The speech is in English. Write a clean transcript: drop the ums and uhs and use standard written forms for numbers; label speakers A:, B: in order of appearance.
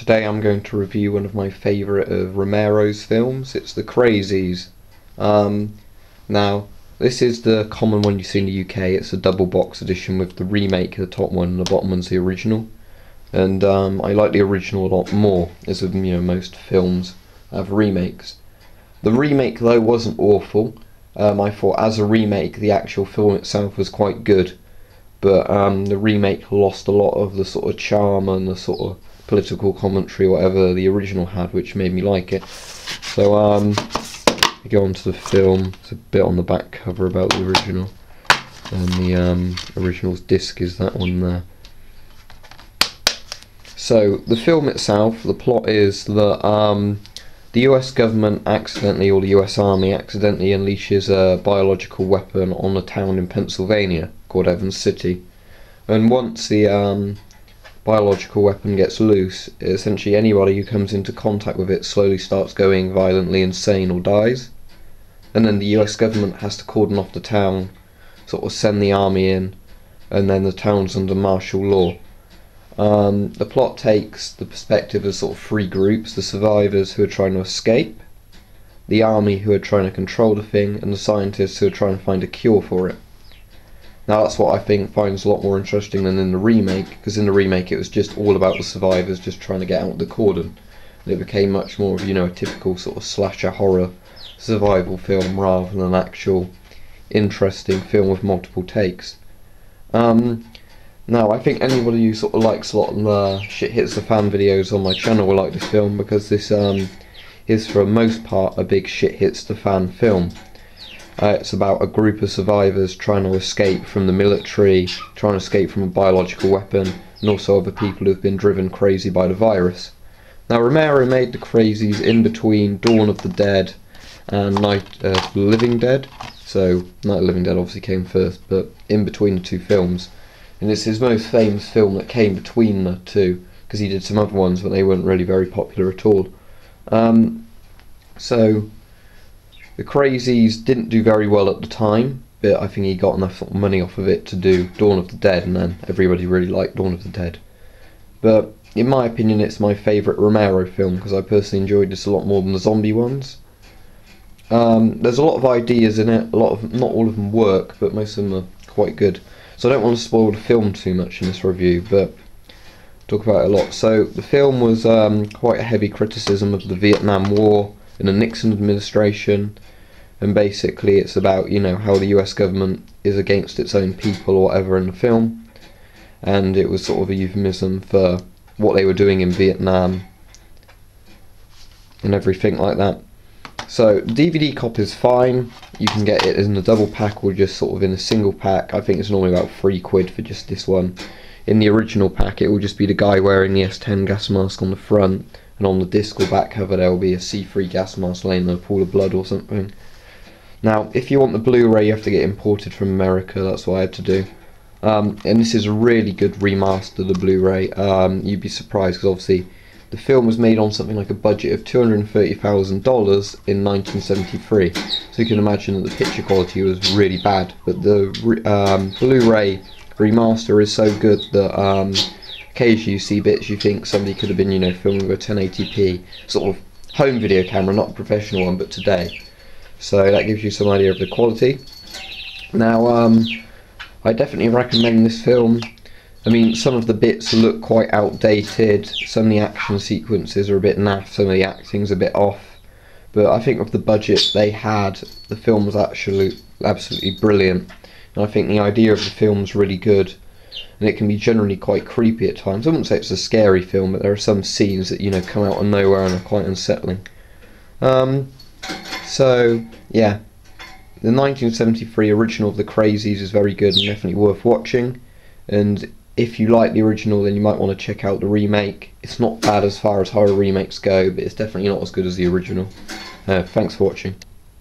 A: Today I'm going to review one of my favourite of Romero's films. It's the Crazies. Now, this is the common one you see in the UK. It's a double box edition with the remake, the top one, and the bottom one's the original. And I like the original a lot more, as with most films have remakes. The remake though wasn't awful. I thought as a remake the actual film itself was quite good, but the remake lost a lot of the sort of charm and the sort of political commentary or whatever the original had, which made me like it. So we go on to the film. There's a bit on the back cover about the original, and the original's disc is that one there. So the film itself, the plot is that the US government accidentally, or the US Army accidentally, unleashes a biological weapon on a town in Pennsylvania called Evans City. And once the biological weapon gets loose, essentially anybody who comes into contact with it slowly starts going violently insane or dies. And then the US government has to cordon off the town, sort of send the army in, and then the town's under martial law. The plot takes the perspective of sort of three groups: the survivors who are trying to escape, the army who are trying to control the thing, and the scientists who are trying to find a cure for it. Now that's what I think finds a lot more interesting than in the remake, because in the remake it was just all about the survivors just trying to get out of the cordon, and it became much more of a typical sort of slasher horror survival film rather than an actual interesting film with multiple takes. Now I think anybody who sort of likes a lot of the shit hits the fan videos on my channel will like this film, because this is for the most part a big shit hits the fan film. It's about a group of survivors trying to escape from the military, trying to escape from a biological weapon, and also other people who've been driven crazy by the virus. Now Romero made the Crazies in between Dawn of the Dead and Night of the Living Dead. So Night of the Living Dead obviously came first, but in between the two films. And it's his most famous film that came between the two, because he did some other ones but they weren't really very popular at all. So the Crazies didn't do very well at the time, but I think he got enough sort of money off of it to do Dawn of the Dead, and then everybody really liked Dawn of the Dead. But in my opinion it's my favourite Romero film, because I personally enjoyed this a lot more than the zombie ones. There's a lot of ideas in it, not all of them work, but most of them are quite good. So I don't want to spoil the film too much in this review, but talk about it a lot. So the film was quite a heavy criticism of the Vietnam War and the Nixon administration, and basically it's about how the US government is against its own people or whatever in the film, and it was sort of a euphemism for what they were doing in Vietnam and everything like that. So DVD copy is fine. You can get it in a double pack or just sort of in a single pack. I think it's normally about £3 for just this one. In the original pack it will just be the guy wearing the S10 gas mask on the front, and on the disc or back cover there will be a C3 gas mask laying in a pool of blood or something. Now if you want the Blu-ray you have to get imported from America. That's what I had to do. And this is a really good remaster of the Blu-ray. You'd be surprised, because obviously the film was made on something like a budget of $230,000 in 1973, so you can imagine that the picture quality was really bad, but the Blu-ray remaster is so good that occasionally you see bits you think somebody could have been filming with a 1080p sort of home video camera, not a professional one, but today. So that gives you some idea of the quality. Now I definitely recommend this film. I mean, some of the bits look quite outdated, some of the action sequences are a bit naff, some of the acting's a bit off, but I think with the budget they had, the film was absolutely brilliant, and I think the idea of the film's really good, and it can be generally quite creepy at times. I wouldn't say it's a scary film, but there are some scenes that come out of nowhere and are quite unsettling. So yeah, the 1973 original of the Crazies is very good and definitely worth watching, and if you like the original then you might want to check out the remake. It's not bad as far as horror remakes go, but it's definitely not as good as the original. Thanks for watching.